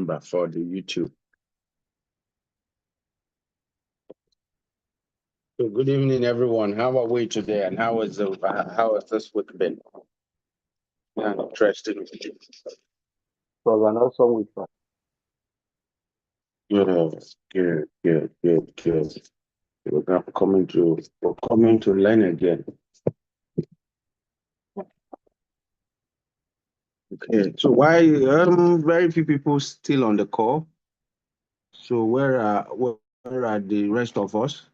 number for the YouTube. So good evening, everyone. How are we today, and how has this week been? Yeah, interesting. Was an awesome week. Good. We're coming to learn again. Okay, so why very few people still on the call? So where are the rest of us?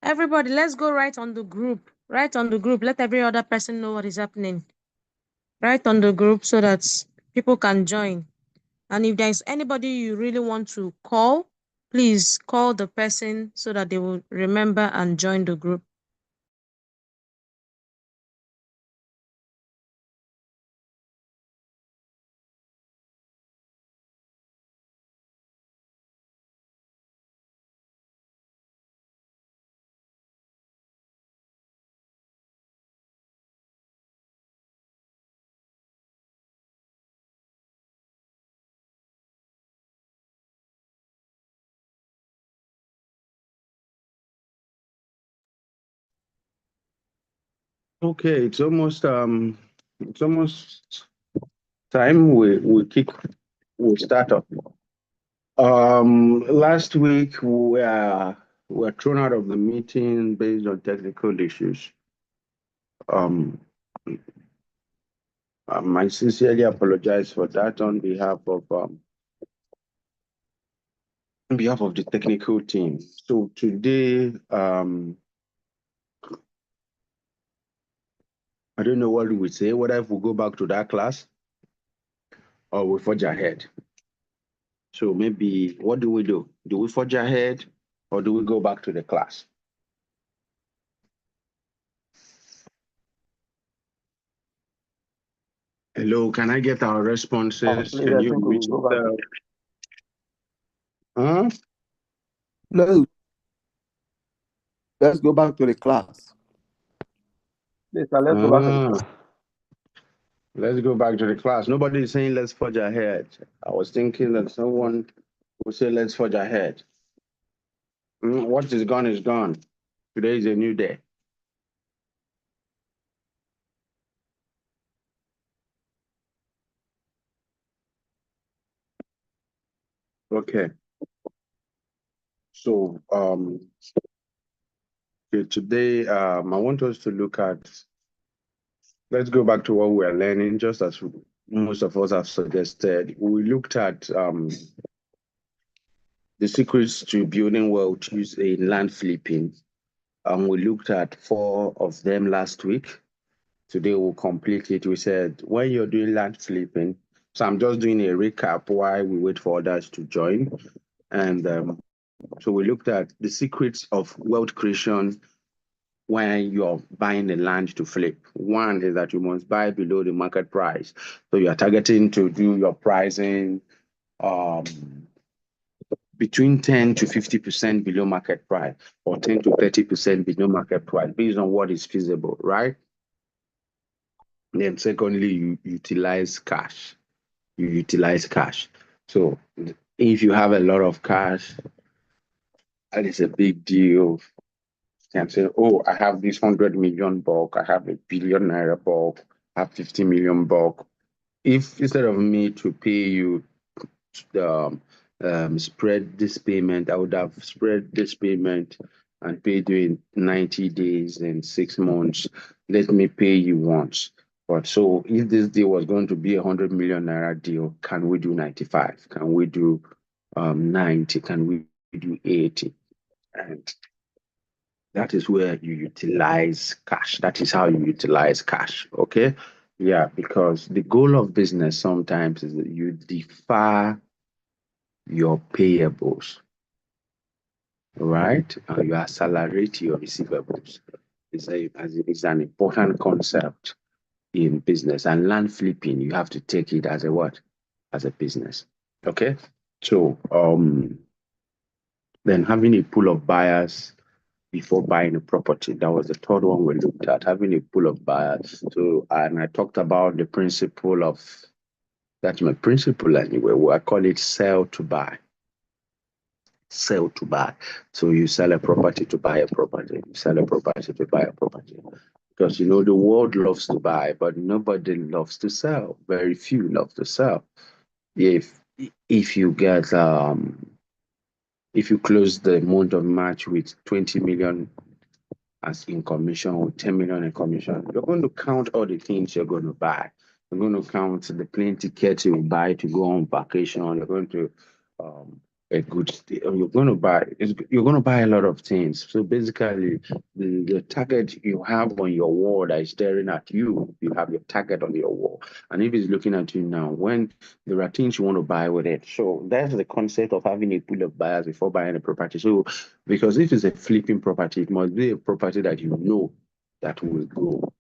Everybody, let's go right on the group. Right on the group. Let every other person know what is happening. Right on the group so that people can join. And if there's anybody you really want to call, please call the person so that they will remember and join the group. Okay, it's almost time we'll start up. Last week we were thrown out of the meeting based on technical issues. I sincerely apologize for that on behalf of the technical team. So today, I don't know what we would say, whether if we go back to that class or we forge ahead. So maybe, what do we do? Do we forge ahead or do we go back to the class? Hello, can I get our responses? Please, Can I you think we'll reach go back. No. Let's go back to the class. Please, let's go back to the class. Let's go back to the class. Nobody is saying let's forge ahead. I was thinking that someone would say let's forge ahead. What is gone is gone. Today is a new day. Okay. So today I want us to look at, let's go back to what we're learning, just as most of us have suggested. We looked at the secrets to building wealth using land flipping. We looked at 4 of them last week. Today we'll complete it. We said when you're doing land flipping, so I'm just doing a recap while we wait for others to join. And so we looked at the secrets of wealth creation when you're buying the land to flip. One is that you must buy below the market price. So you are targeting to do your pricing between 10 to 50% below market price, or 10 to 30% below market price, based on what is feasible, right? Then secondly, you utilize cash. So if you have a lot of cash, that is a big deal. You can say, oh, I have this 100 million bulk, I have a billion naira bulk, I have 50 million bulk. If instead of me to pay you spread this payment, I would have spread this payment and paid you in 90 days and 6 months. Let me pay you once. But so if this deal was going to be 100 million naira deal, can we do 95? Can we do 90? Can we do 80? And that is where you utilize cash. That is how you utilize cash. Okay. Yeah, because the goal of business sometimes is that you defer your payables, right? You accelerate your receivables. It's an important concept in business, and land flipping, you have to take it as a what? As a business. Okay. So then having a pool of buyers before buying a property. That was the third one we looked at, having a pool of buyers. So, and I talked about the principle of, that's my principle anyway, I call it sell to buy. Sell to buy. So you sell a property to buy a property. You sell a property to buy a property. Because you know the world loves to buy, but nobody loves to sell. Very few love to sell. If if you get if you close the month of March with 20 million as in commission or 10 million in commission, you're going to count all the things you're going to buy. You're going to count the plane tickets you buy to go on vacation. You're going to a good you're going to buy you're going to buy a lot of things. So basically the target you have on your wall that is staring at you, you have your target on your wall. And if it's looking at you now, when there are things you want to buy with it. So that's the concept of having a pool of buyers before buying a property. So because if it's a flipping property, it must be a property that you know that will go,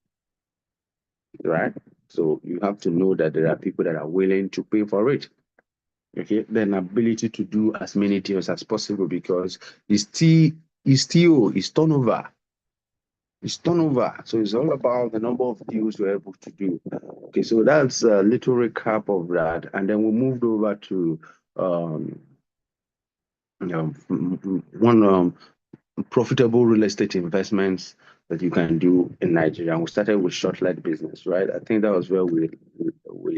right? So you have to know that there are people that are willing to pay for it. Okay, then ability to do as many deals as possible because it's turnover. It's turnover. So it's all about the number of deals you're able to do. Okay, so that's a little recap of that. And then we moved over to one profitable real estate investments that you can do in Nigeria. And we started with short-let business, right? I think that was where we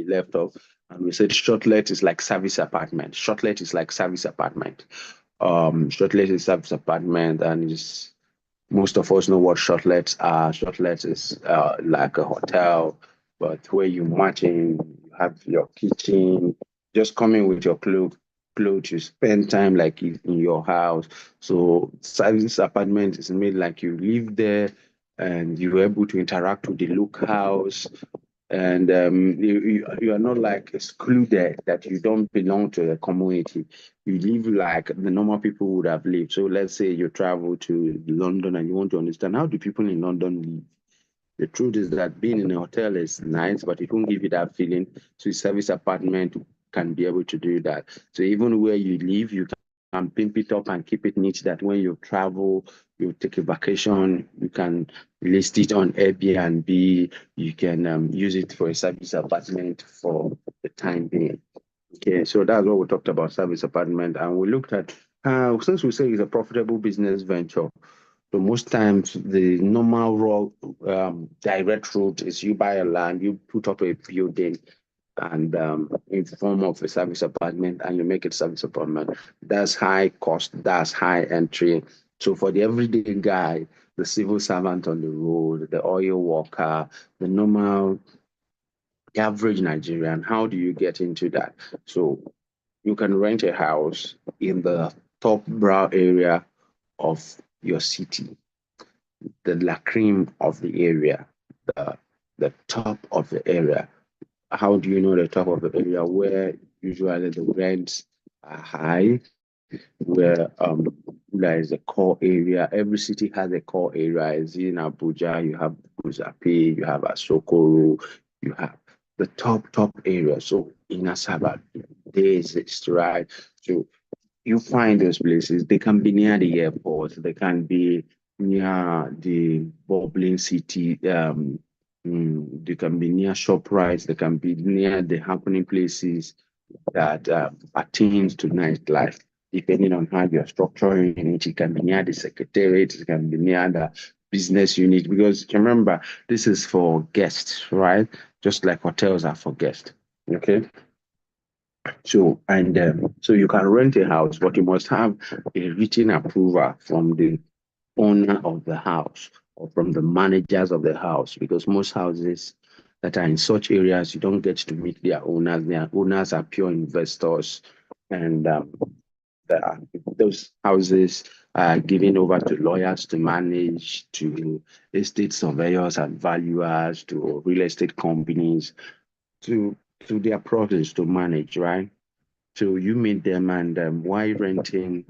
left off. And we said short-let is like service apartment. Short-let is like service apartment. Short-let is service apartment, and is most of us know what shortlets are. Shortlets is like a hotel, but where you match in, you have your kitchen, just come in with your clothes, you spend time like in your house. So service apartment is made like you live there and you're able to interact with the locals, and you are not like excluded that you don't belong to the community. You live like the normal people would have lived. So let's say you travel to London and you want to understand how do people in London live. The truth is that being in a hotel is nice, but it won't give you that feeling. So a service apartment can be able to do that. So even where you live, you can pimp it up and keep it neat that when you travel, you take a vacation, you can list it on Airbnb, you can use it for a service apartment for the time being. Okay, so that's what we talked about, service apartment. And we looked at how, since we say it's a profitable business venture, so most times the normal direct route is you buy a land, you put up a building, and in form of a service apartment, and you make it service apartment. That's high cost, that's high entry. So for the everyday guy, the civil servant on the road, the oil worker, the normal average Nigerian, how do you get into that? So you can rent a house in the top brow area of your city, the la cream of the area, the top of the area. How do you know the top of the area? Where usually the rents are high, where there is a core area. Every city has a core area. As in Abuja, you have Buzape, you have Asokoro, you have the top area. So in Asaba, there is right. So you find those places. They can be near the airport. They can be near the bubbling city. They can be near ShopRite. They can be near the happening places that pertain to nightlife. Depending on how you're structuring it, it can be near the secretariat. It can be near the business unit. Because remember, this is for guests, right? Just like hotels are for guests. Okay. So, and so you can rent a house, but you must have a written approval from the owner of the house or from the managers of the house, because most houses that are in such areas, you don't get to meet their owners. Their owners are pure investors, and those houses are given over to lawyers to manage, to estate surveyors and valuers, to real estate companies, to their projects to manage, right? So you meet them, and why renting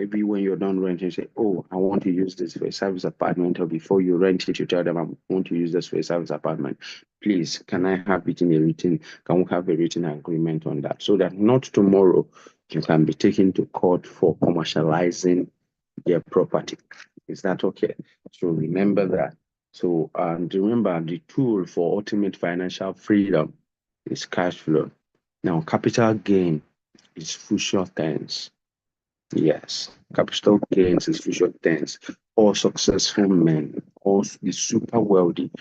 Maybe when you're done renting, you say, oh, I want to use this for a service apartment. Or before you rent it, you tell them, I want to use this for a service apartment. Please, can I have it in a written, can we have a written agreement on that? So that not tomorrow you can be taken to court for commercializing their property. Is that okay? So remember that. So remember the tool for ultimate financial freedom is cash flow. Now, capital gain is future tense. Yes, capital gains is future tense. All successful men, all the super wealthy,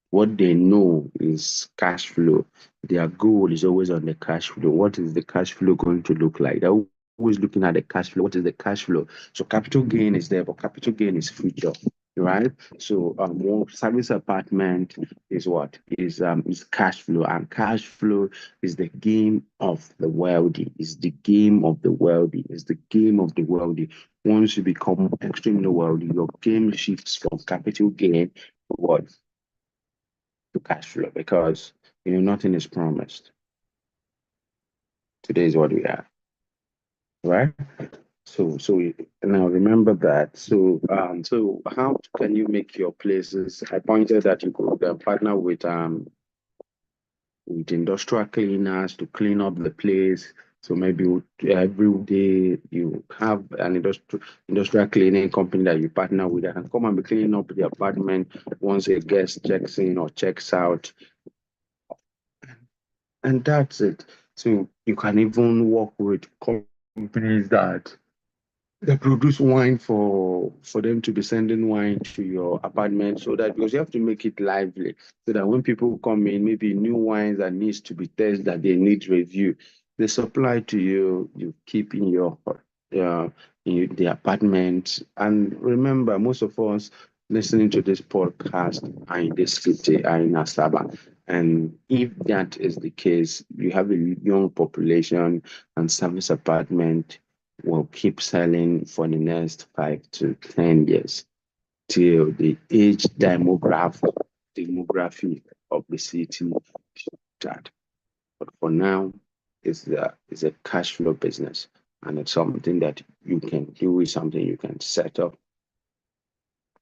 what they know is cash flow. Their goal is always on the cash flow. What is the cash flow going to look like? They're always looking at the cash flow. What is the cash flow? So capital gain is there, but capital gain is future, right? So more service apartment is what is cash flow, and cash flow is the game of the wealthy. Is the game of the wealthy. Is the game of the wealthy. Once you become extremely wealthy, your game shifts from capital gain to what? To cash flow, because nothing is promised. Today is what we have, right? So now remember that. So how can you make your places? I pointed that you could partner with industrial cleaners to clean up the place. So maybe every day you have an industrial cleaning company that you partner with that can come and be cleaning up the apartment once a guest checks in or checks out. And that's it. So you can even work with companies that produce wine for them to be sending wine to your apartment, so that because you have to make it lively, so that when people come in, maybe new wines that needs to be tested, that they need review, they supply to you, you keep in the apartment. And remember, most of us listening to this podcast are in this city, are in Asaba. And if that is the case, you have a young population, and service apartment will keep selling for the next 5 to 10 years till the age demography of the city that. But for now, it's a cash flow business, and it's something that you can do, is something you can set up.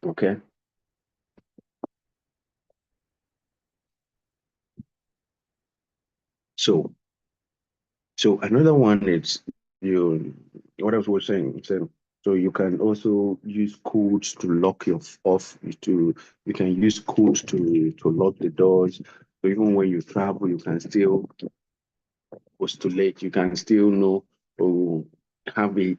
Okay. So another one is you what I was saying. So you can also use codes to lock your off to you can use codes to lock the doors. So even when you travel, you can still postulate, you can still know or have a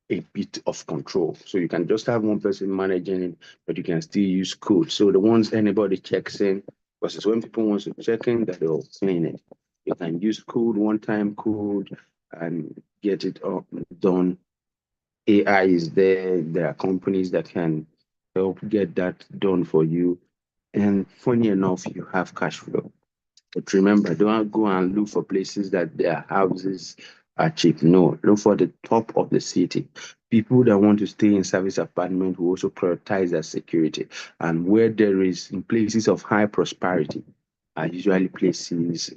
bit of control. So you can just have one person managing it, but you can still use code. So the ones anybody checks in, versus when people want to check in, that they'll clean it. You can use code, one-time code, and get it up done. AI is there. There are companies that can help get that done for you. And funny enough, you have cash flow. But remember, don't go and look for places that their houses are cheap. No, look for the top of the city. People that want to stay in service apartment will also prioritize their security. And where there is in places of high prosperity are usually places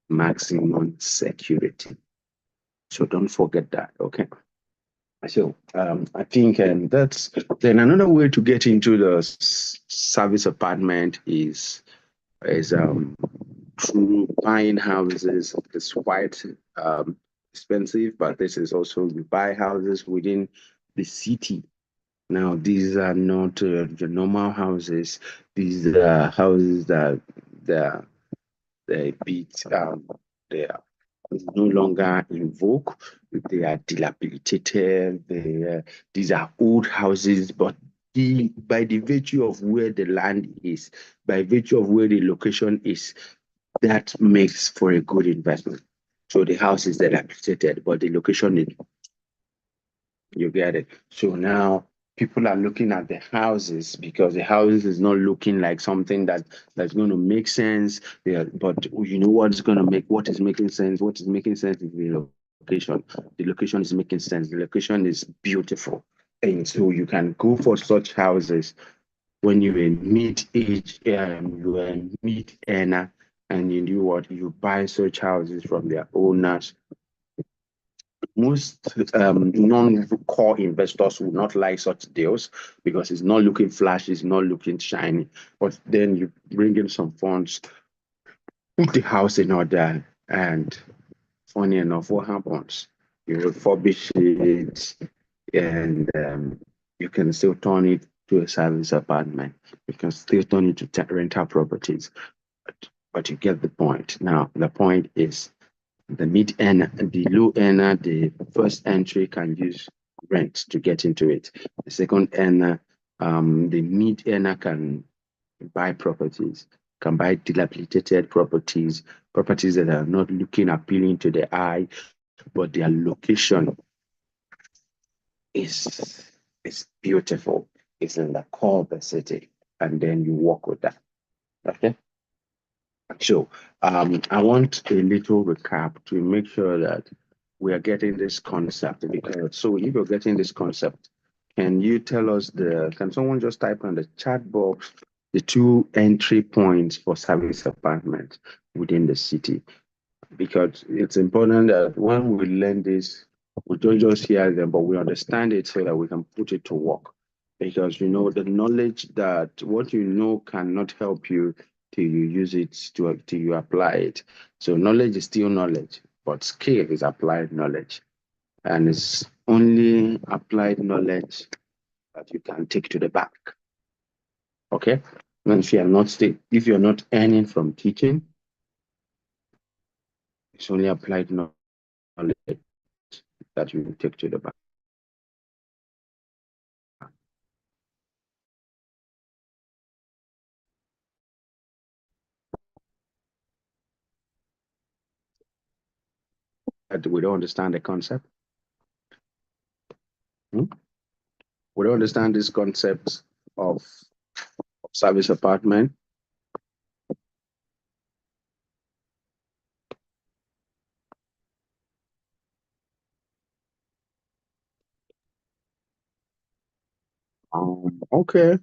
maximum security. So don't forget that. Okay. So I think that's then another way to get into the service apartment is through buying houses. It's quite expensive, but this is also you buy houses within the city. Now, these are not the normal houses. These are houses that they're, they beat, they are no longer in vogue. They are dilapidated. These are old houses, but by the virtue of where the land is, by virtue of where the location is, that makes for a good investment. So the house is dilapidated, but the location is, you get it. So now people are looking at the houses because the houses is not looking like something that's going to make sense. Yeah, but you know what is making sense? What is making sense is the location. The location is making sense. The location is beautiful. And so you can go for such houses when you're in mid-age, you're in mid-earner, and you do what? You buy such houses from their owners. most non-core investors will not like such deals because it's not looking flashy, it's not looking shiny. But then you bring in some funds, put the house in order, and funny enough, what happens? You refurbish it, and you can still turn it to a service apartment. You can still turn it to rental properties. But you get the point. Now, the point is the mid earner, the low earner, the first entry can use rent to get into it. The second earner, the mid earner can buy properties, can buy dilapidated properties, properties that are not looking appealing to the eye, but their location is beautiful. It's in the core of the city, and then you work with that. Okay. So I want a little recap to make sure that we are getting this concept. Because so if you're getting this concept, can you tell us can someone just type on the chat box the 2 entry points for service apartment within the city? Because it's important that when we learn this, we don't just hear them, but we understand it so that we can put it to work. Because you know the knowledge that what you know cannot help you till you use it till you apply it. So knowledge is still knowledge, but skill is applied knowledge. And it's only applied knowledge that you can take to the bank. Okay? And if you're not earning from teaching, it's only applied knowledge that you take to the bank. That we don't understand the concept. We don't understand this concept of service apartment. Okay.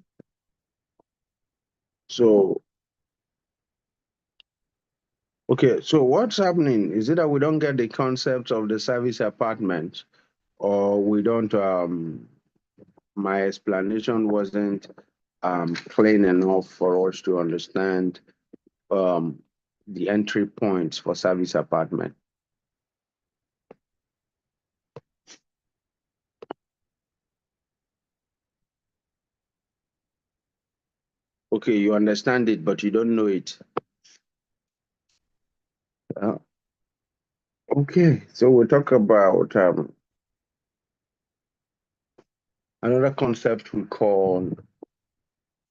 So, okay. So what's happening? Is it that we don't get the concept of the service apartment, or we don't? My explanation wasn't clean enough for us to understand the entry points for service apartment. Okay, you understand it, but you don't know it. Okay, so we'll talk about another concept we call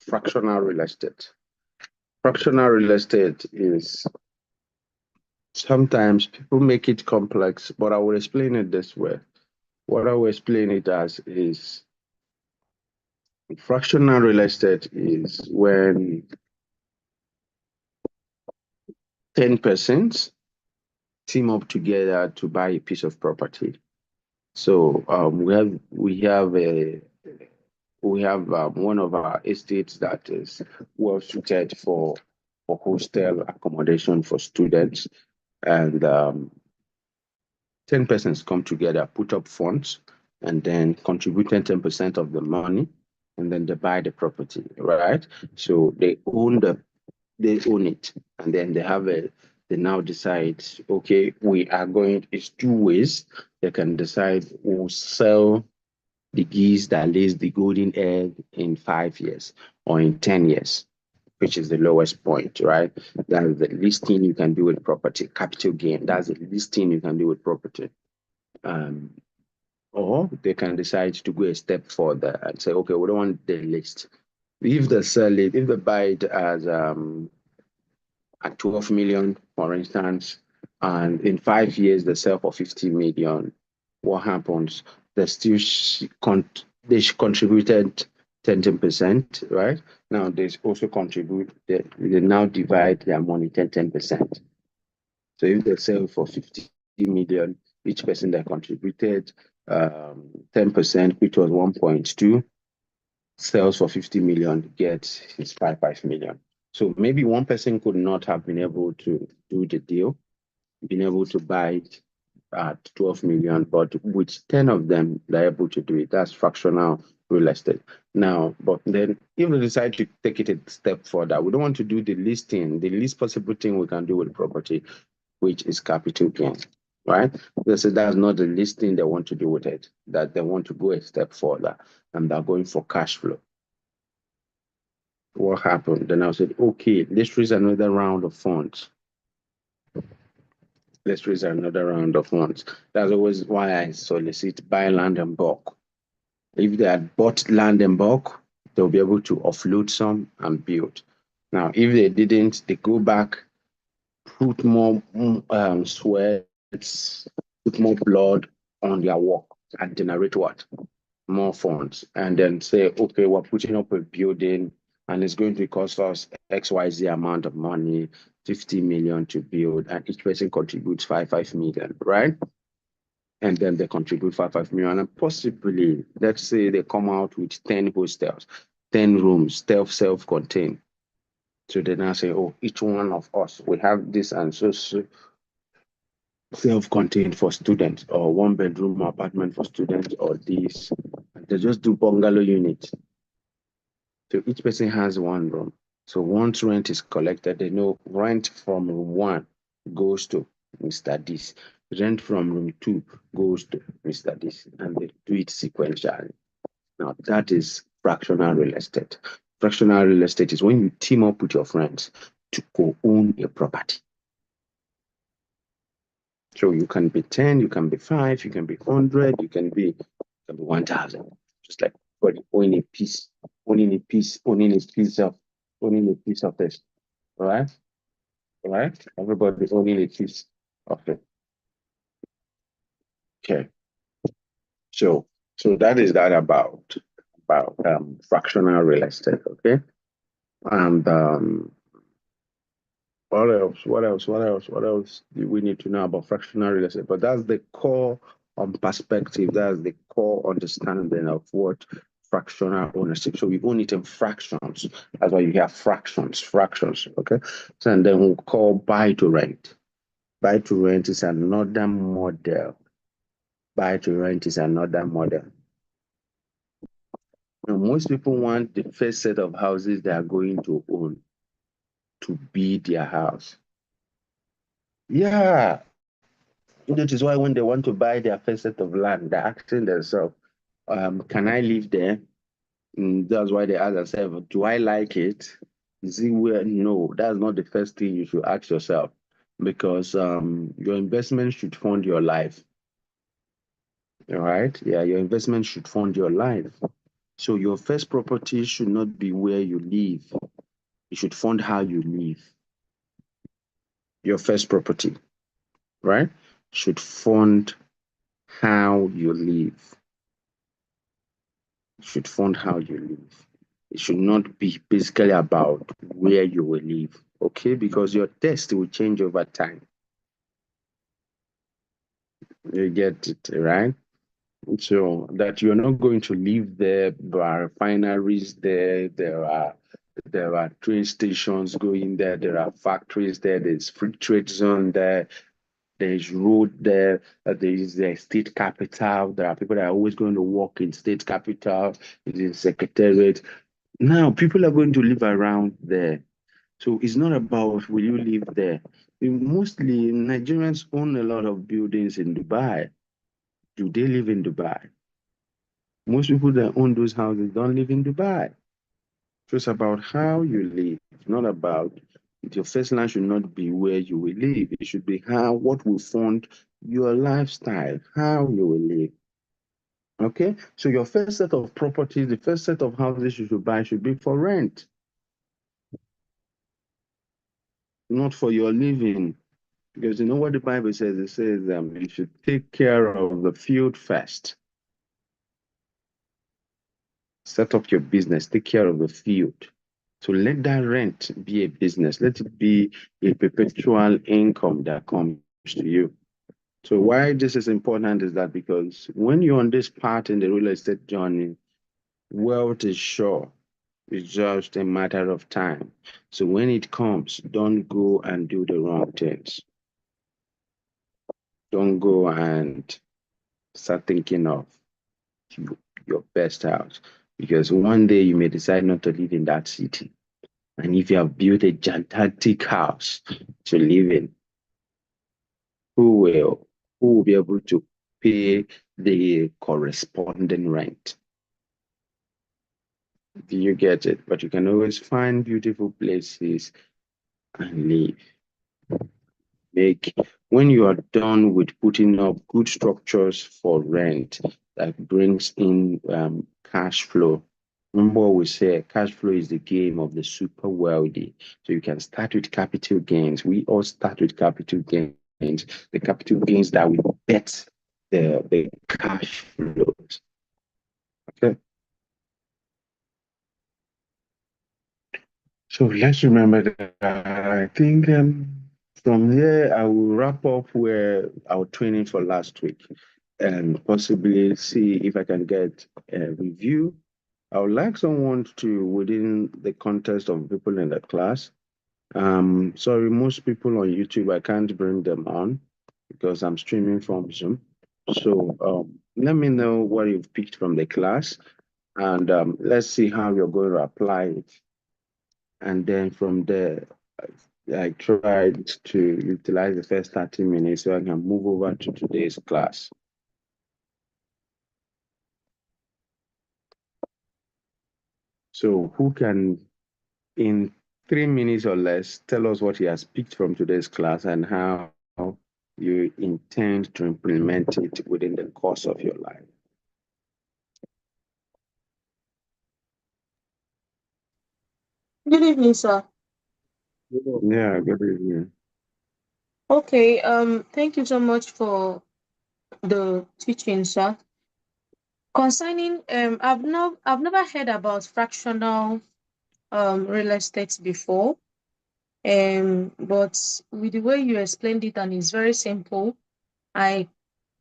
fractional real estate. Fractional real estate is sometimes people make it complex, but I will explain it this way. What I will explain it as is fractional real estate is when 10 persons team up together to buy a piece of property. So we have one of our estates that is well suited for hostel accommodation for students, and 10 persons come together, put up funds, and then contribute 10% of the money, and then they buy the property, right? So they own it, and then they now decide, okay, it's 2 ways. They can decide we'll sell the geese that lays the golden egg in 5 years or in 10 years, which is the lowest point, right? That's the least thing you can do with property. Capital gain, that's the least thing you can do with property. Or they can decide to go a step further and say, okay, we don't want the list. If they buy it as at 12 million, for instance, and in 5 years they sell for 50 million, what happens? They contributed 10%, right? Now they also contribute, they now divide their money 10%. So if they sell for 50 million, each person that contributed 10%, which was 1.2, sells for 50 million, gets his 5 million. So maybe one person could not have been able to do the deal, been able to buy it at 12 million, but with 10 of them, they're able to do it. That's fractional real estate. Now, but then if we decide to take it a step further, we don't want to do the listing. The least possible thing we can do with property, which is capital gain, right? They say that's not the least thing they want to do with it, that they want to go a step further and they're going for cash flow. What happened? Then I said, okay, let's raise another round of funds. Let's raise another round of funds. That's always why I solicit buy land in bulk. If they had bought land in bulk, they'll be able to offload some and build. Now, if they didn't, they go back, put more sweat, put more blood on their work and generate what? More funds. And then say, okay, we're putting up a building and it's going to cost us XYZ amount of money, 50 million to build, and each person contributes 5 million, right? And then they contribute 5 million, and possibly, let's say they come out with 10 hostels, 10 rooms, self-contained. So they now say, oh, each one of us, we have this and so self-contained for students, or one bedroom apartment for students, or this. And they just do bungalow units. So each person has one room. So once rent is collected, they know rent from room 1 goes to Mr. This. Rent from room 2 goes to Mr. This. And they do it sequentially. Now that is fractional real estate. Fractional real estate is when you team up with your friends to co-own a property. So you can be 10, you can be 5, you can be 100, you can be 1,000. Just like owning a piece, owning a piece of this. All right? All right? Everybody owning a piece of it. Okay. So that is that about fractional real estate, okay? And what else do we need to know about fractional real estate? But that's the core perspective, that's the core understanding of what fractional ownership. So we own it in fractions. That's why you hear fractions, okay? So and then we'll call buy to rent. Buy to rent is another model. Buy to rent is another model. Now, most people want the first set of houses they are going to own to be their house. Yeah, that is why when they want to buy their first set of land, they're asking themselves, can I live there? That's why they ask themselves, do I like it? Is it where? No, that's not the first thing you should ask yourself, because your investment should fund your life. All right? Yeah, your investment should fund your life. So your first property should not be where you live. It should fund how you live. Your first property, right, should fund how you live. It should fund how you live. It should not be basically about where you will live, okay? Because your taste will change over time. You get it, right? So that you're not going to live there. There are refineries there. There are train stations going there. There are factories there. There's free trade zone there. There's road there. There is the state capital. There are people that are always going to work in state capital. It is secretariat. Now people are going to live around there. So it's not about will you live there. Mostly Nigerians own a lot of buildings in Dubai. Do they live in Dubai? Most people that own those houses don't live in Dubai. So it's about how you live, not about your first land should not be where you will live. It should be what will fund your lifestyle, how you will live. Okay? So your first set of properties, the first set of houses you should buy should be for rent, not for your living. Because you know what the Bible says? It says you should take care of the field first. Set up your business, take care of the field. So let that rent be a business. Let it be a perpetual income that comes to you. So why this is important is that because when you're on this part in the real estate journey, wealth is sure. It's just a matter of time. So when it comes, don't go and do the wrong things. Don't go and start thinking of your best house, because one day you may decide not to live in that city. And if you have built a gigantic house to live in, who will who will be able to pay the corresponding rent? Do you get it? But you can always find beautiful places and live. Make When you are done with putting up good structures for rent that brings in cash flow. Remember what we say, cash flow is the game of the super wealthy. So you can start with capital gains. We all start with capital gains. The capital gains that we bet the cash flows. Okay. So let's remember that. I think from here I will wrap up where our training for last week and possibly see if I can get a review. I would like someone to, within the context of people in the class. Sorry, most people on YouTube, I can't bring them on because I'm streaming from Zoom. So let me know what you've picked from the class, and let's see how you're going to apply it. And then from there, I tried to utilize the first 30 minutes so I can move over to today's class. So who can, in 3 minutes or less, tell us what he has picked from today's class and how you intend to implement it within the course of your life? Good evening, sir. Yeah, good evening. Okay, thank you so much for the teaching, sir. Concerning I've never heard about fractional real estate before. But with the way you explained it, and it's very simple, I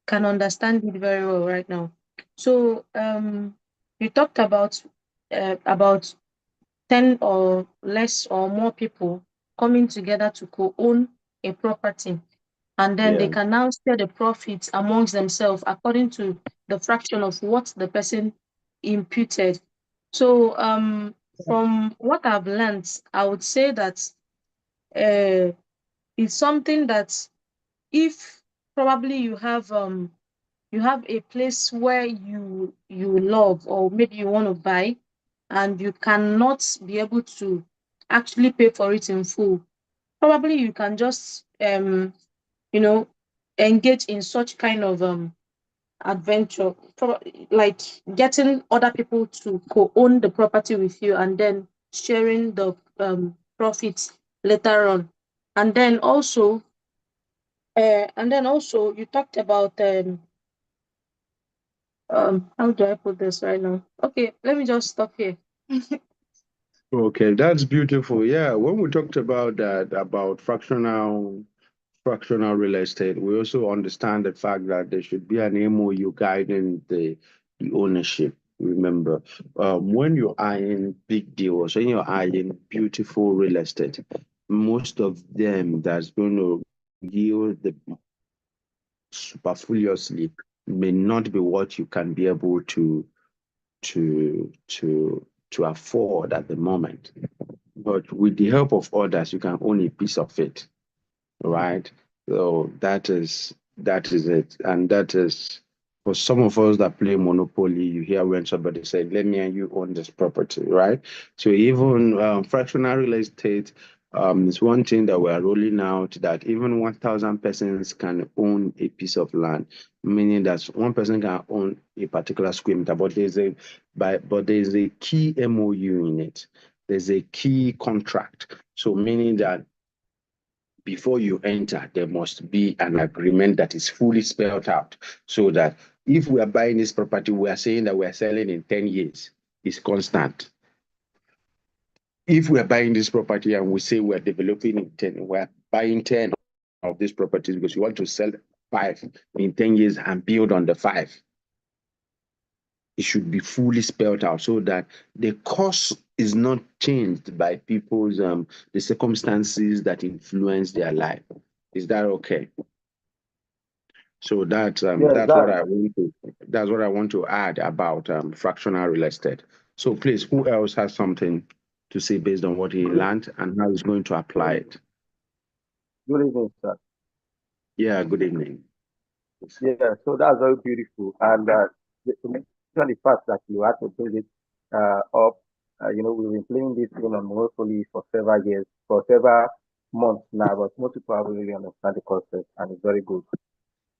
can understand it very well right now. So you talked about 10 or less or more people coming together to co-own a property, and then they Yeah. can now share the profits amongst themselves according to the fraction of what the person imputed. So from what I've learned, I would say that uh, it's something that if probably you have a place where you love, or maybe you want to buy, and you cannot be able to actually pay for it in full, probably you can just you know engage in such kind of adventure, like getting other people to co-own the property with you, and then sharing the profits later on. And then also you talked about how do I put this right now? Okay, let me just stop here. Okay, that's beautiful. Yeah, when we talked about that, about fractional real estate, we also understand the fact that there should be an MOU guiding the ownership. Remember, when you're eyeing big deals, when you're eyeing beautiful real estate, most of them that's going to yield the superfluously may not be what you can be able to to afford at the moment. But with the help of others, you can own a piece of it, right? So that is it, and that is for some of us that play Monopoly. You hear when somebody say, "Let me and you own this property," right? So even fractional real estate is one thing that we are rolling out, that even 1,000 persons can own a piece of land, meaning that one person can own a particular square meter, but there's a key MOU in it. There's a key contract. So meaning that before you enter, there must be an agreement that is fully spelled out, so that if we are buying this property, we are saying that we are selling in 10 years. It's constant. If we are buying this property and we say we're developing in 10, we're buying 10 of these properties because we want to sell 5 in 10 years and build on the 5. It should be fully spelled out so that the cost is not changed by people's the circumstances that influence their life. Is that okay? So that's Yes, that's what I want to add about fractional real estate. So please, who else has something to say based on what he learned and how he's going to apply it? good evening, sir. Yeah, good evening. Yeah, so that's very beautiful. And to mention the fact that you had to build it up, we've been playing this game on Monopoly for several years, for several months now, but most people haven't really understand the concept, and it's very good.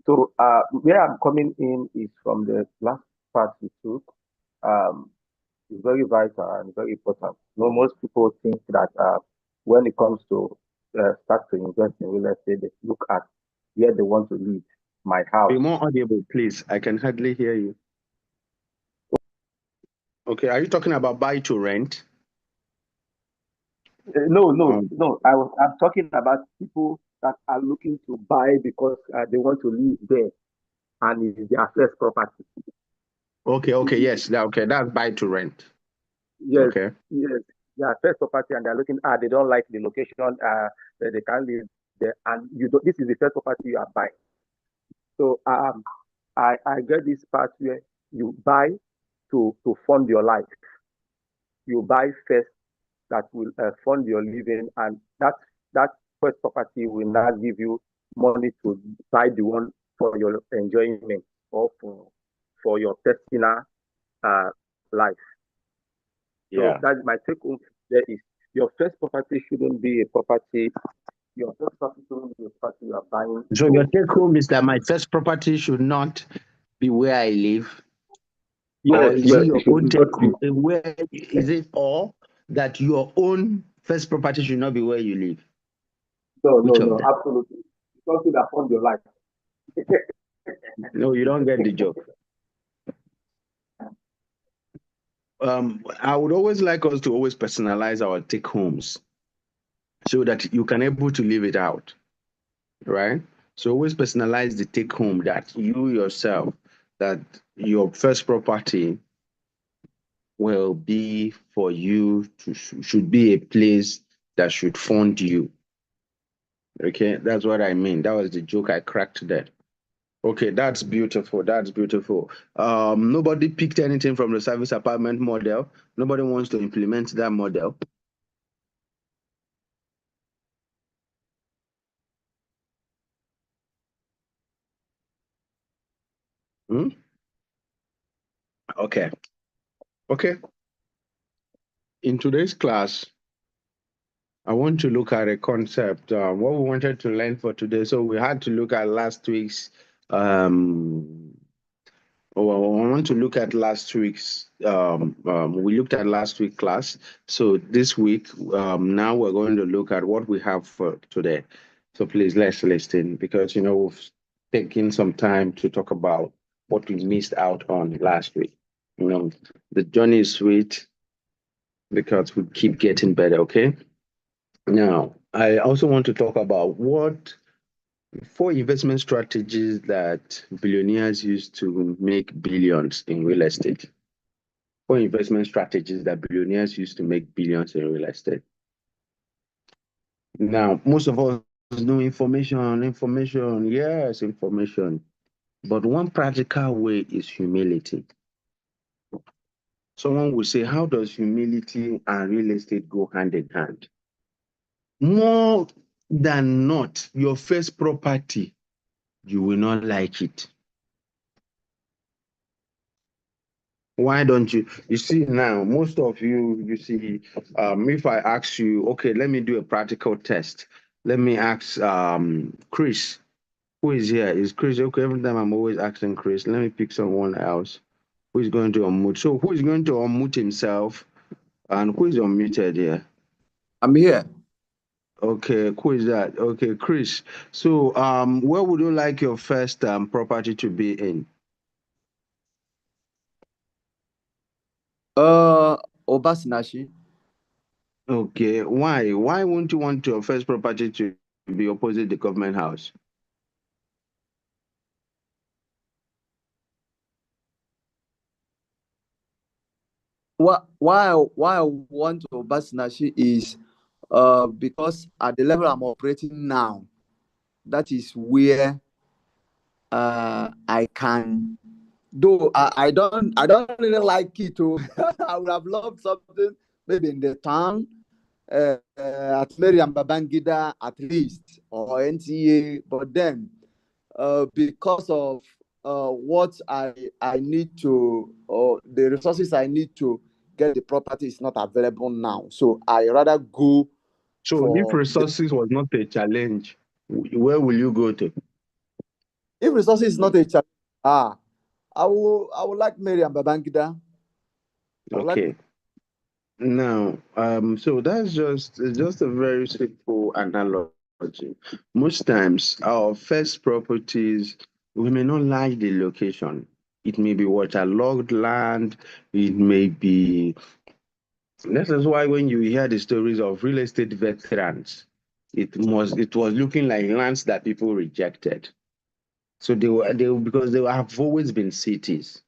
So where I'm coming in is from the last part you took. Um, it's very vital and very important. Most people think that when it comes to start to invest in real estate, they look at where they want to live, my house. Be more audible, please. I can hardly hear you. Okay, are you talking about buy to rent? No. I'm talking about people that are looking to buy because they want to live there and it's their first property. Okay, yes, okay, that's buy to rent. Yes, Okay. yes, their first property, and they're looking at, they don't like the location, they can't live there, and this is the first property you are buying. So I get this part where you buy to fund your life. You buy first that will fund your living, and that first property will now give you money to buy the one for your enjoyment or for your personal life. Yeah. So that's my take home there is your first property shouldn't be a property. Your first property shouldn't be a property you are buying. So your take home is that my first property should not be where I live. Or is it your own take home? Where is it, or that your own first property should not be where you live? No, absolutely. Something that funds your life. No, you don't get the joke. I would always like us to always personalize our take homes so that you can able to live it out, right? So always personalize the take home that you yourself, that your first property will be for you to should be a place that should fund you. Okay, that's what I mean. That was the joke I cracked there. Okay, that's beautiful. That's beautiful. Nobody picked anything from the service apartment model. Nobody wants to implement that model. Hmm? Okay. Okay. In today's class, I want to look at a concept. What we wanted to learn for today. So we had to look at last week's I want to look at last week's. We looked at last week's class. So this week, now we're going to look at what we have for today. So please let's listen because we've taken some time to talk about what we missed out on last week. The journey is sweet because we keep getting better. Okay. Now, I also want to talk about what 4 investment strategies that billionaires use to make billions in real estate. 4 investment strategies that billionaires use to make billions in real estate. Now, most of us know information, yes, information. But one practical way is humility. Someone will say, how does humility and real estate go hand in hand? More than not, your first property, you will not like it. Why don't you? You see now, most of you see, if I ask you, okay, let me do a practical test. Let me ask Chris, who is here? Is Chris okay? Every time I'm always asking Chris, let me pick someone else who is going to unmute. So who is going to unmute himself and who is unmuted here? I'm here. Okay, who is that? Okay, Chris. So where would you like your first property to be in? Obasinashi. Okay, why? Why won't you want your first property to be opposite the government house? Why I want Obasinashi is because at the level I'm operating now, that is where I can, though I don't really like it too. I would have loved something maybe in the town, at Miriam Babangida at least, or NTA, but then because of what I need to, or the resources I need to get the property is not available now. So I rather go So if for the, resources was not a challenge, where will you go to? if resources is not a challenge, I would like Miriam Babangida. I would like Okay. Now, so that's just a very simple analogy. Most times, our first properties, we may not like the location. It may be waterlogged land. It may be. That is why when you hear the stories of real estate veterans, it was looking like lands that people rejected. So they were because they have always been cities,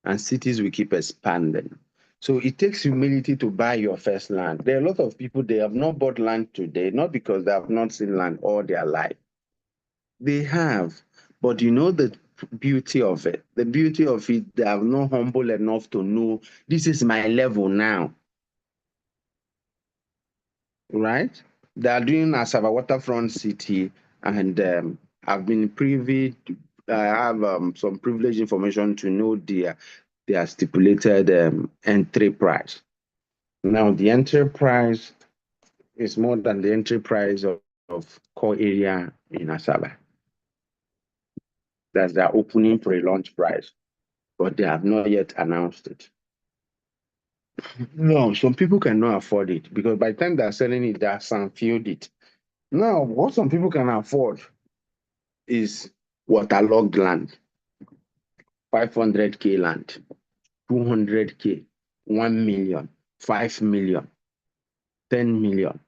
and cities will keep expanding. So it takes humility to buy your first land. There are a lot of people, they have not bought land today, not because they have not seen land all their life. They have, but you know the beauty of it. The beauty of it, they are not humble enough to know this is my level now, right? They are doing Asaba Waterfront City, and I've been privy. I have some privileged information to know their stipulated entry price. Now, the entry price is more than the entry price of core area in Asaba. That's their opening pre-launch price, but they have not yet announced it. No, some people cannot afford it because by the time they're selling it, they have filled it. Now, what some people can afford is waterlogged land, 500K land, 200K, 1 million, 5 million, 10 million.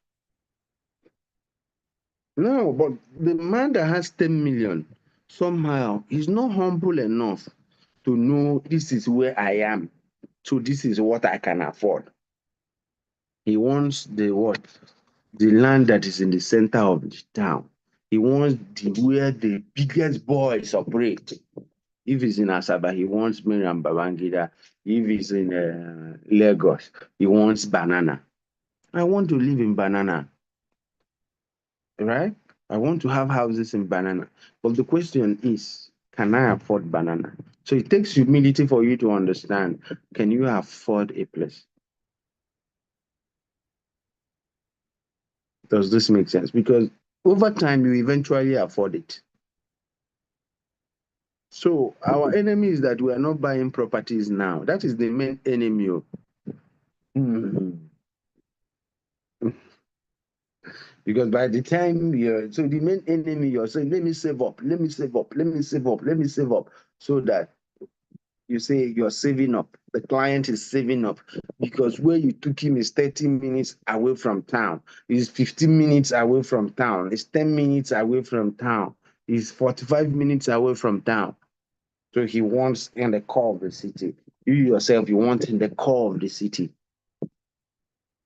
No, but the man that has 10 million somehow is not humble enough to know this is where I am. So this is what I can afford. He wants the what? The land that is in the center of the town. He wants where the biggest boys operate. If he's in Asaba, he wants Miriam Babangida. If he's in Lagos, he wants banana. I want to live in banana, right? I want to have houses in banana. But the question is, can I afford banana? So it takes humility for you to understand, can you afford a place? Does this make sense? Because over time, you eventually afford it. So our enemy is that we are not buying properties now. That is the main enemy. Mhm. Because by the time so the main enemy, you're saying, let me save up, let me save up, let me save up, let me save up, so that you say you're saving up. The client is saving up because where you took him is 30 minutes away from town, is 15 minutes away from town, is 10 minutes away from town, is 45 minutes away from town. So he wants in the core of the city. You yourself, you want in the core of the city.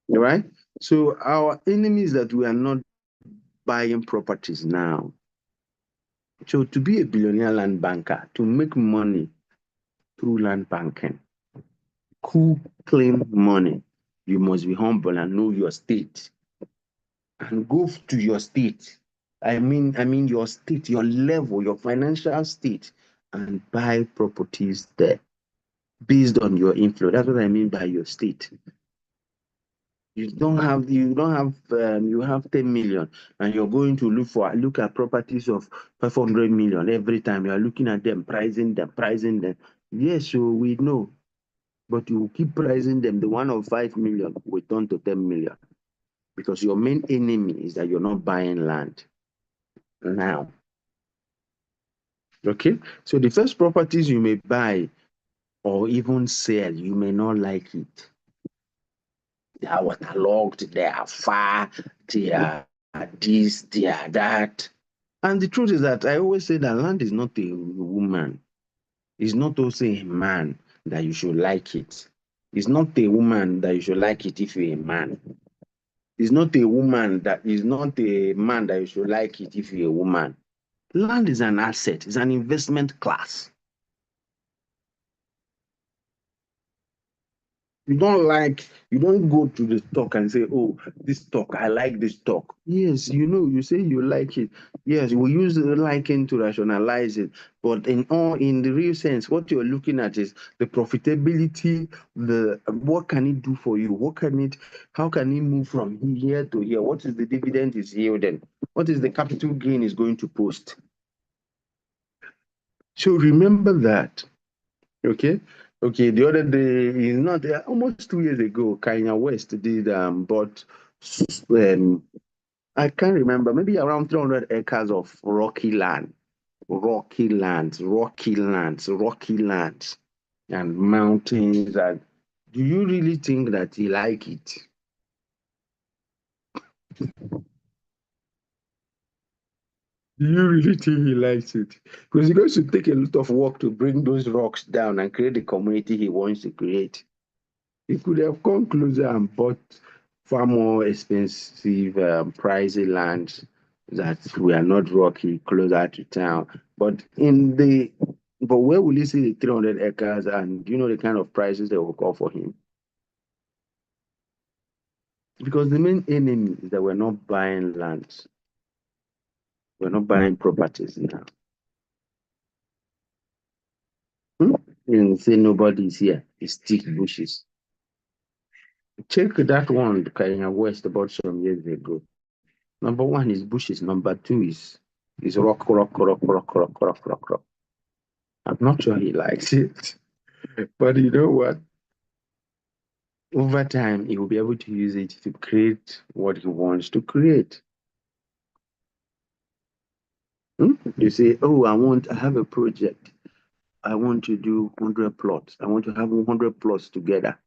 All right? So our enemy is that we are not buying properties now. So to be a billionaire land banker, to make money through land banking, cool, clean money, you must be humble and know your state. And go to your state. I mean your state, your level, your financial state, and buy properties there based on your inflow. That's what I mean by your state. You have 10 million and you're going to look at properties of 500 million every time. You are looking at them, pricing them. Yes, so we know, but you keep pricing them. The one of 5 million will turn to 10 million because your main enemy is that you're not buying land now. Okay, so the first properties you may buy or even sell, you may not like it. They are waterlogged, they are far, they are this, they are that. And the truth is that I always say that land is not a woman. It's not also a man that you should like it. It's not a woman that you should like it if you're a man. It's not a man that you should like it if you're a woman. Land is an asset, it's an investment class. You don't go to the stock and say, oh, this stock, I like this stock. Yes, you say you like it. Yes, we use the liking to rationalize it. But in the real sense, what you're looking at is the profitability, what can it do for you? How can it move from here to here? What is the dividend is yielding? What is the capital gain is going to post? So remember that. Okay. Okay. The other day, is not almost 2 years ago, Kanye West did bought I can't remember, maybe around 300 acres of rocky lands, and mountains. And do you really think that he like it? Do you really think he likes it? Because he's going to take a lot of work to bring those rocks down and create the community he wants to create. He could have come closer and bought far more expensive, pricey lands that were not rocky, closer to town. But where will he see the 300 acres, and do you know the kind of prices they will call for him? Because the main enemy is that we're not buying lands, we're not buying properties now. And say nobody's here, it's thick bushes. Check that one, Kanye West, about some years ago. Number one is bushes. Number two is rock, rock, rock, rock, rock, rock, rock, rock. I'm not sure he likes it, but you know what? Over time, he will be able to use it to create what he wants to create. You say, oh, I have a project. I want to do 100 plots. I want to have 100 plots together.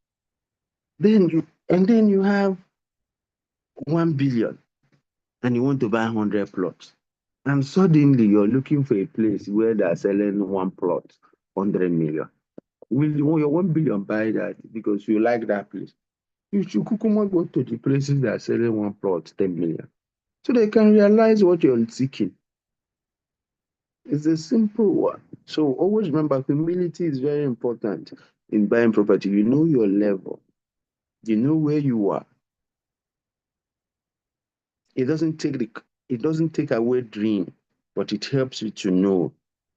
Then you have 1 billion and you want to buy 100 plots. And suddenly you're looking for a place where they're selling one plot, 100 million. Will your 1 billion buy that because you like that place? You should kukuma go to the places that are selling one plot, 10 million. So they can realize what you're seeking. It's a simple one. So always remember, humility is very important in buying property. You know your level. You know where you are. It doesn't take away dream, but it helps you to know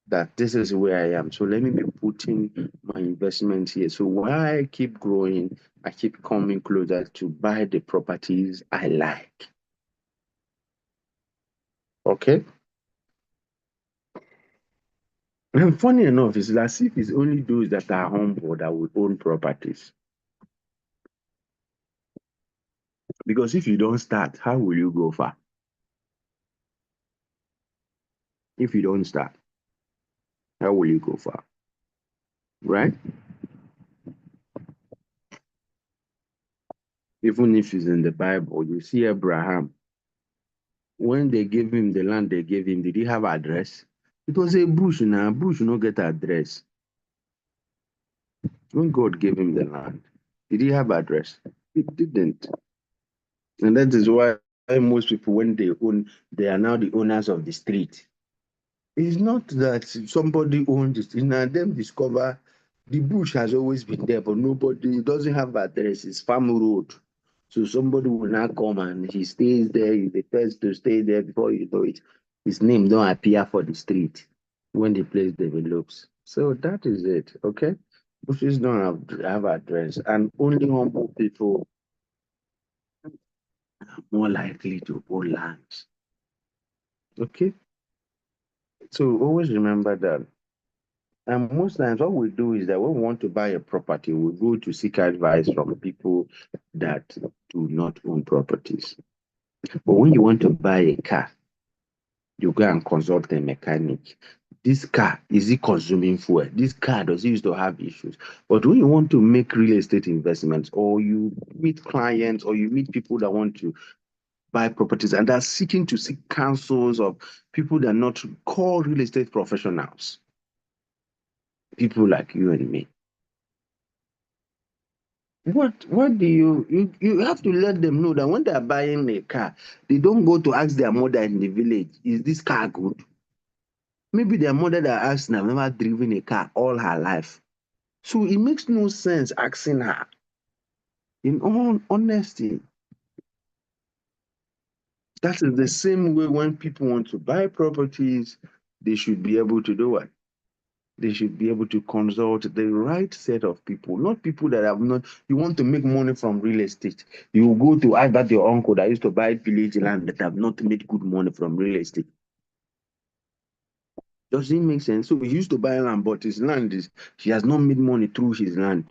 that this is where I am. So let me be putting my investment here. So while I keep growing, I keep coming closer to buy the properties I like. Okay? And funny enough, it's as if it's only those that are humble that will own properties. Because if you don't start, how will you go far? If you don't start, how will you go far? Right? Even if it's in the Bible, you see Abraham. When they gave him the land they gave him, did he have address? It was a bush now. Bush no get address. When God gave him the land, did he have address? It didn't. And that is why most people, when they are now the owners of the street. It's not that somebody owns it. Now them discover the bush has always been there, but nobody doesn't have address. It's farm road. So somebody will now come and he stays there. He's the first to stay there before you know it. His name don't appear for the street when the place develops. So that is it. Okay. Bushes don't have address, and only humble people are more likely to own lands. Okay. So always remember that. And most times, what we do is that when we want to buy a property, we go to seek advice from people that do not own properties. But when you want to buy a car, you go and consult a mechanic. This car, is it consuming fuel? This car, does it used to have issues? But when you want to make real estate investments, or you meet clients, or you meet people that want to buy properties and are seeking to seek counsels of people that are not called real estate professionals, people like you and me. What do you have to let them know that when they are buying a car, they don't go to ask their mother in the village, is this car good? Maybe their mother that asked have never driven a car all her life. So it makes no sense asking her. In all honesty, that is the same way when people want to buy properties, they should be able to do what? They should be able to consult the right set of people, not people that have not. You want to make money from real estate. You go to ask that your uncle that used to buy village land that have not made good money from real estate. Does it make sense? So he used to buy land, but his land is he has not made money through his land.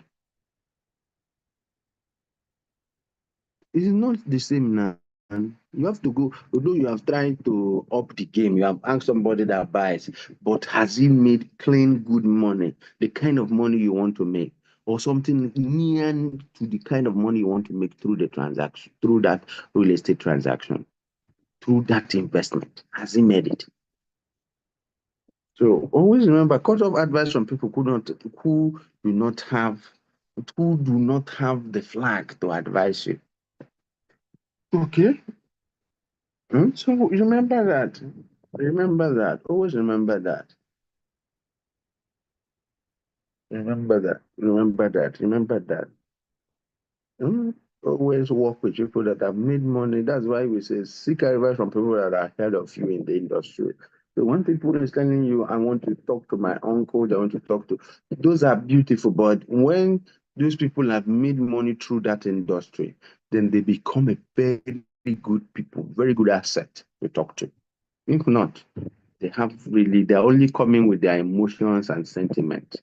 It's not the same now. And you have to go, although you have tried to up the game, you have asked somebody that buys, but has he made clean, good money, the kind of money you want to make, or something near to the kind of money you want to make through the transaction, through that real estate transaction, through that investment? Has he made it? So always remember, cut off advice from people who do not have, who do not have the flag to advise you. Okay. So remember that. Remember that. Always remember that. Remember that. Remember that. Remember that. Hmm? Always work with people that have made money. That's why we say seek advice from people that are ahead of you in the industry. So when people is telling you, I want to talk to my uncle, I want to talk to, those are beautiful. But when those people have made money through that industry, then they become a very good people, very good asset to talk to. If not, they're only coming with their emotions and sentiment,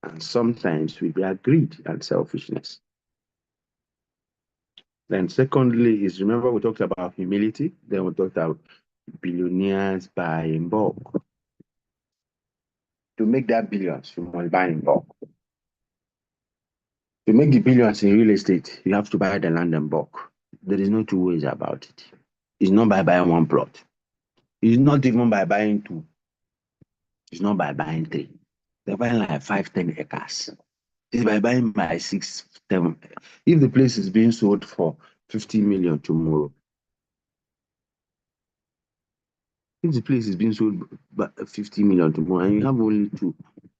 and sometimes with their greed and selfishness. Then secondly is, remember we talked about humility, then we talked about billionaires buy in bulk. To make that billions, you must buy in bulk. To make the billions in real estate, you have to buy the land in bulk. There is no two ways about it. It's not by buying one plot. It's not even by buying two. It's not by buying three. They're buying like 5, 10 acres. It's by buying by 6, 7. If the place is being sold for 50 million tomorrow, if the place is being sold by 50 million tomorrow and you have only two,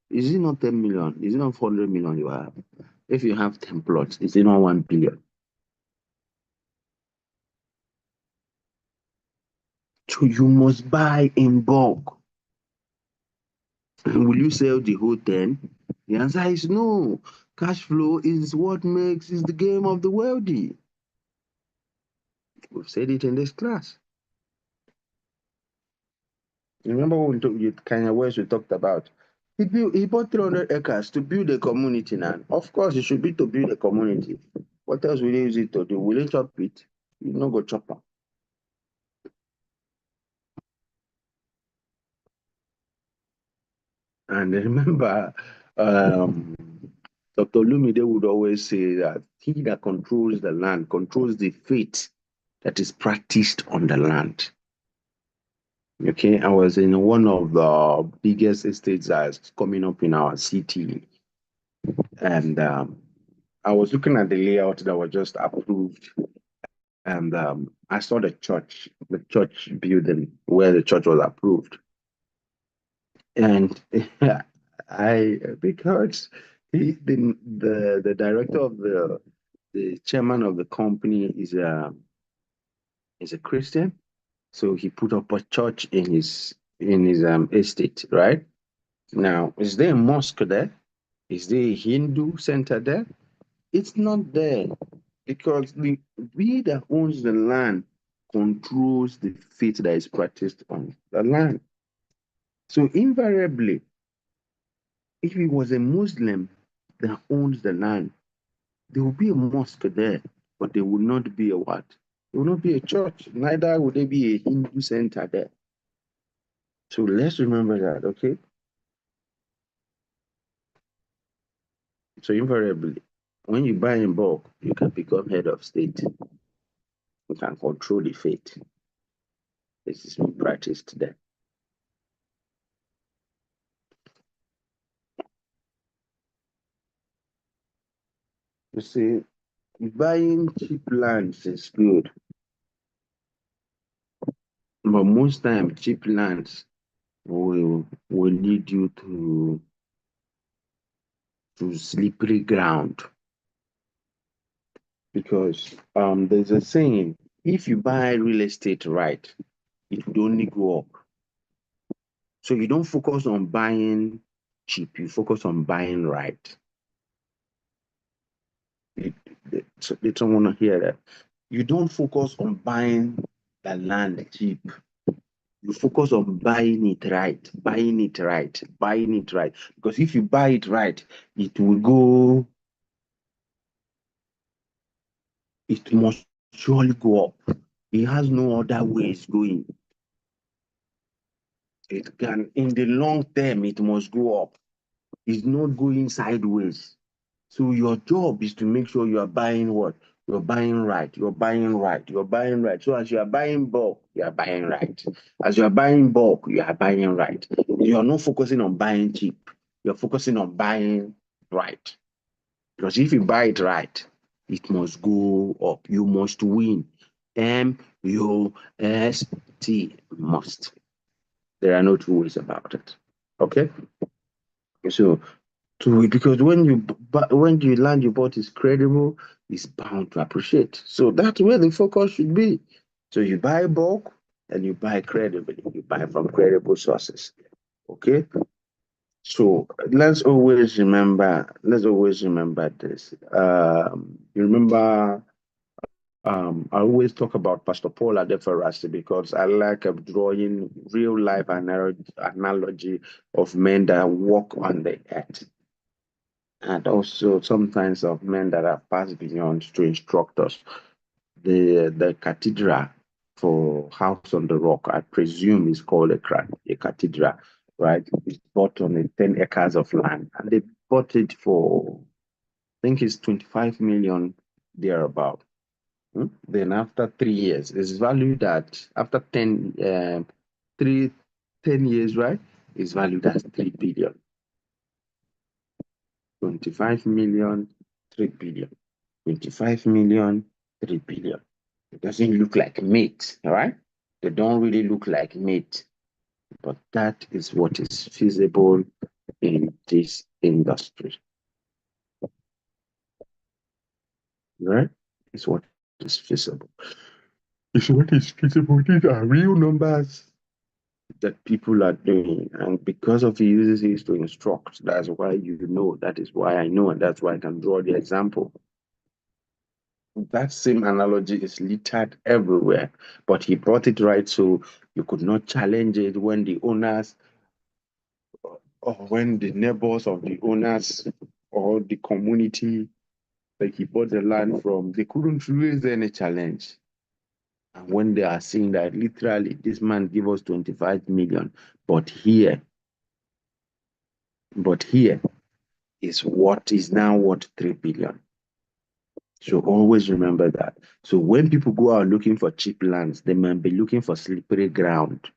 is it not 10 million? Is it not 400 million you have? If you have 10 plots, is it not 1 billion? So you must buy in bulk. And will you sell the whole 10? The answer is no. Cash flow is what makes is the game of the wealthy. We've said it in this class. Remember when Kanye West we talked about? He bought 300 acres to build a community now. Of course, it should be to build a community. What else will he use it to do? Will he chop it? You no go chop am. And remember, um, Dr. Lumide would always say that he that controls the land controls the fate that is practiced on the land. Okay, I was in one of the biggest estates that's coming up in our city, and I was looking at the layout that was just approved, and I saw the church building where the church was approved, and because the director of the chairman of the company is a Christian, so he put up a church in his estate, right? Now, is there a mosque there? Is there a Hindu center there? It's not there because we that owns the land controls the faith that is practiced on the land. So invariably, if it was a Muslim that owns the land, there will be a mosque there, but there will not be a what? There will not be a church. Neither will there be a Hindu center there. So let's remember that, okay? So invariably, when you buy in bulk, you can become head of state. You can control the faith. This is being practiced there. You see, buying cheap lands is good, but most times cheap lands will lead you to slippery ground. Because there's a saying, if you buy real estate right, it would only go up. So you don't focus on buying cheap, you focus on buying right. So they don't want to hear that. You don't focus on buying the land cheap. You focus on buying it right, buying it right, buying it right. Because if you buy it right, it will go, it must surely go up. It has no other ways going. It can, in the long term, it must go up. It's not going sideways. So your job is to make sure you are buying what? You're buying right, you're buying right, you're buying right. So as you are buying bulk, you are buying right. As you are buying bulk, you are buying right. You are not focusing on buying cheap. You're focusing on buying right. Because if you buy it right, it must go up. You must win. MUST, must. There are no two ways about it. Okay? So because when you land your bot is credible, it's bound to appreciate. So that's where the focus should be. So you buy bulk and you buy credibly. You buy from credible sources. Okay. So let's always remember this. You remember I always talk about Pastor Paul Adeferasi because I like drawing real life analogy of men that walk on the earth, and also sometimes of men that have passed beyond to instruct us. The cathedral for House on the Rock, I presume, is called a cathedral, right? It's bought on 10 acres of land, and they bought it for, I think it's 25 million thereabout. Then after 3 years, it's valued at, after 10 years, right? It's valued as 3 billion. 25 million, 3 billion. 25 million, 3 billion. It doesn't look like meat, all right? They don't really look like meat, but that is what is feasible in this industry, right? It's what is feasible. It's what is feasible. These are real numbers that people are doing, and because of he uses it to instruct, that's why you know, that is why I know, and that's why I can draw the example. That same analogy is littered everywhere, but he brought it right so you could not challenge it when the owners or when the neighbors of the owners or the community that he bought the land from, they couldn't raise any challenge. And when they are saying that literally this man give us 25 million, but here is what is now worth 3 billion. So always remember that. So when people go out looking for cheap lands, they might be looking for slippery ground.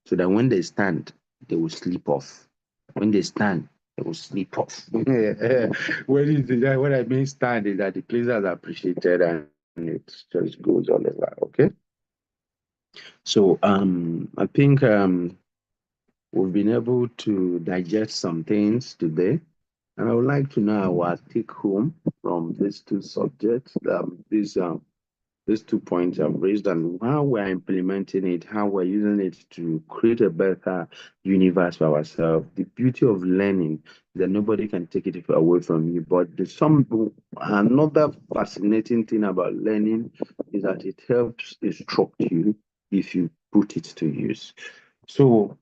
So that when they stand, they will slip off. When they stand, they will slip off. When I mean stand is that the place is appreciated and it just goes all over. Okay. So I think we've been able to digest some things today. And I would like to know our take home from these two subjects, these 2 points I've raised, and how we're implementing it, how we're using it to create a better universe for ourselves. The beauty of learning is that nobody can take it away from you. But another fascinating thing about learning is that it helps instruct you if you put it to use. So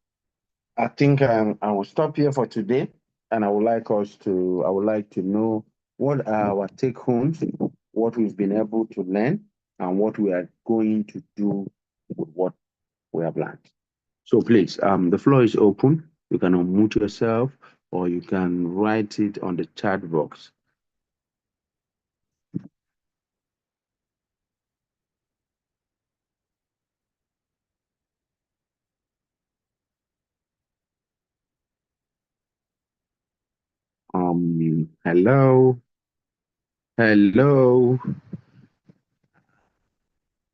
I think I will stop here for today, and I would like to know what are our take homes, what we've been able to learn, and what we are going to do with what we have learned. So please, the floor is open. You can unmute yourself, or you can write it on the chat box. Hello, hello.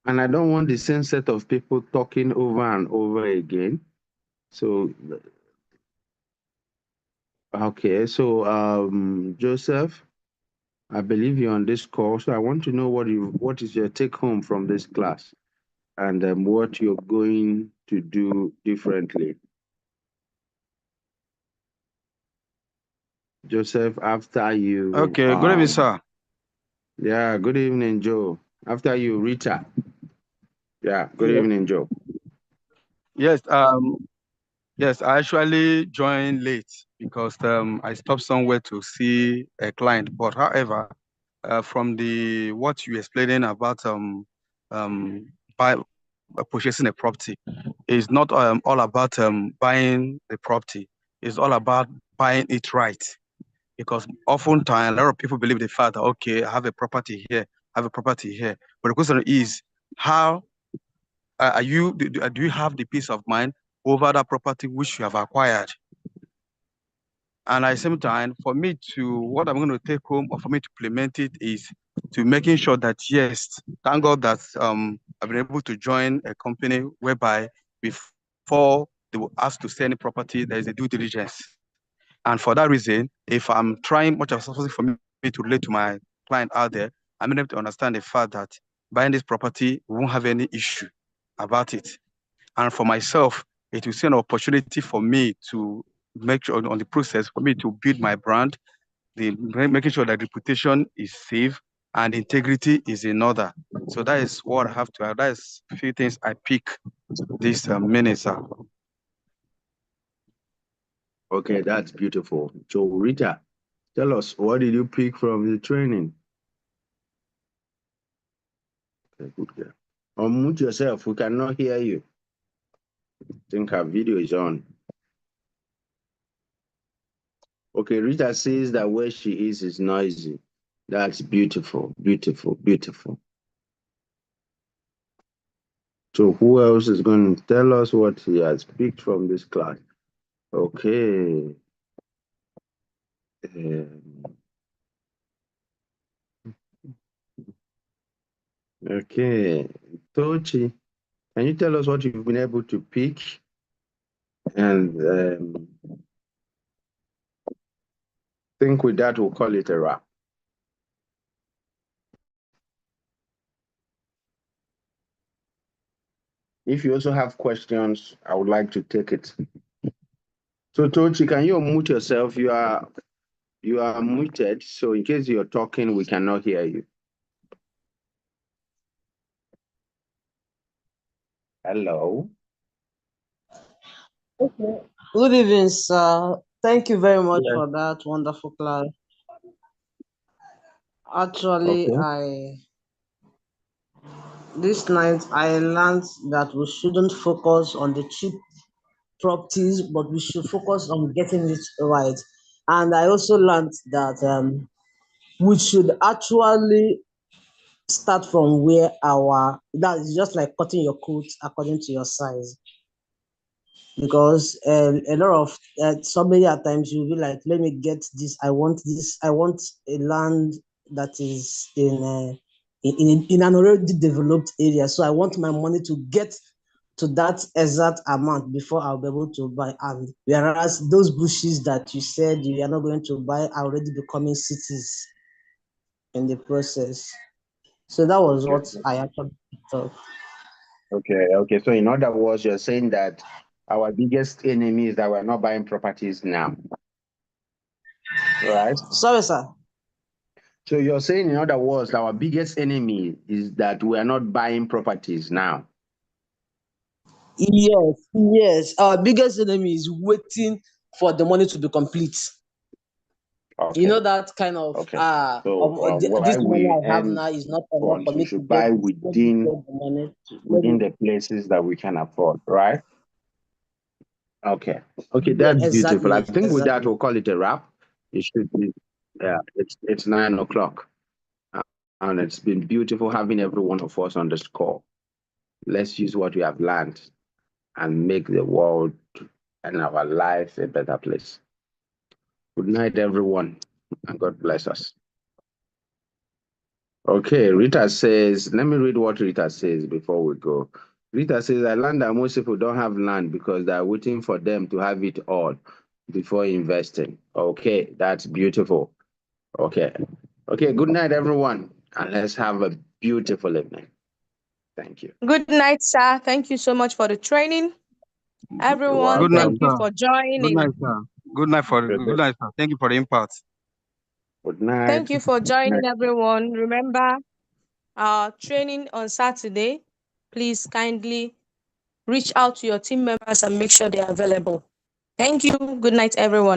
And I don't want the same set of people talking over and over again. So, okay. So, Joseph, I believe you're on this call. So I want to know what is your take home from this class, and what you're going to do differently. Joseph, after you. Okay, good evening, sir. Yeah, good evening, Joe. After you, Rita. Yeah, good evening, Joe. Yes, yes, I actually joined late because I stopped somewhere to see a client. But however, from the what you explaining about buy, purchasing a property, is not all about buying the property. It's all about buying it right. Because oftentimes a lot of people believe the fact that okay, I have a property here, I have a property here. But the question is, how do you have the peace of mind over that property which you have acquired? And at the same time, for me to what I'm going to take home or for me to implement it is to making sure that yes, thank God that I've been able to join a company whereby before they will ask to sell any property, there is a due diligence. And for that reason, if I'm trying much as possible for me to relate to my client out there, I'm able to understand the fact that buying this property won't have any issue about it. And for myself, it will see an opportunity for me to make sure on the process for me to build my brand, making sure that reputation is safe and integrity is in order. So that is what I have to. That is a few things I pick this minute, sir. Okay, that's beautiful. So, Rita, tell us, what did you pick from the training? Okay, good girl. Unmute yourself. We cannot hear you. I think our video is on. Okay, Rita says that where she is noisy. That's beautiful, beautiful, beautiful. So who else is going to tell us what he has picked from this class? Okay. Okay. Tochi, can you tell us what you've been able to pick? And I think with that, we'll call it a wrap. If you also have questions, I would like to take it. So Tochi, can you unmute yourself? You are muted, so in case you're talking, we cannot hear you. Hello. Okay. Good evening, sir. Thank you very much for that wonderful class. Actually, Okay. this night I learned that we shouldn't focus on the cheap properties, but we should focus on getting it right. And I also learned that we should actually start from where that is just like cutting your coat according to your size. Because a lot of so many at times you'll be like, let me get this, I want a land that is in an already developed area, so I want my money to get to that exact amount before I'll be able to buy. And whereas those bushes that you said you are not going to buy are already becoming cities in the process. So that was what I actually thought. Okay. So in other words, you're saying that our biggest enemy is that we're not buying properties now, right? Sorry, sir. So you're saying, in other words, our biggest enemy is that we are not buying properties now. Yes. Our biggest enemy is waiting for the money to be complete. Okay. You know that kind of this money I have now is not enough for we me to should get buy the money. within the places that we can afford, right? Okay, Yeah, that's beautiful. I think with that exactly. we'll call it a wrap. It should be, yeah. It's 9 o'clock, and it's been beautiful having every one of us on this call. Let's use what we have learned and make the world and our life a better place. Good night, everyone, and God bless us. Okay, Rita says, let me read what Rita says before we go. Rita says, I learned that most people don't have land because they're waiting for them to have it all before investing. Okay, that's beautiful. Okay. Okay, good night, everyone. And let's have a beautiful evening. Thank you. Good night, sir. Thank you so much for the training. Everyone, Good night, thank you sir. for Good joining. night, sir. Good night, sir. Thank you for the impact. Good night. Thank you for joining, everyone. Remember our training on Saturday. Please kindly reach out to your team members and make sure they are available. Thank you. Good night, everyone.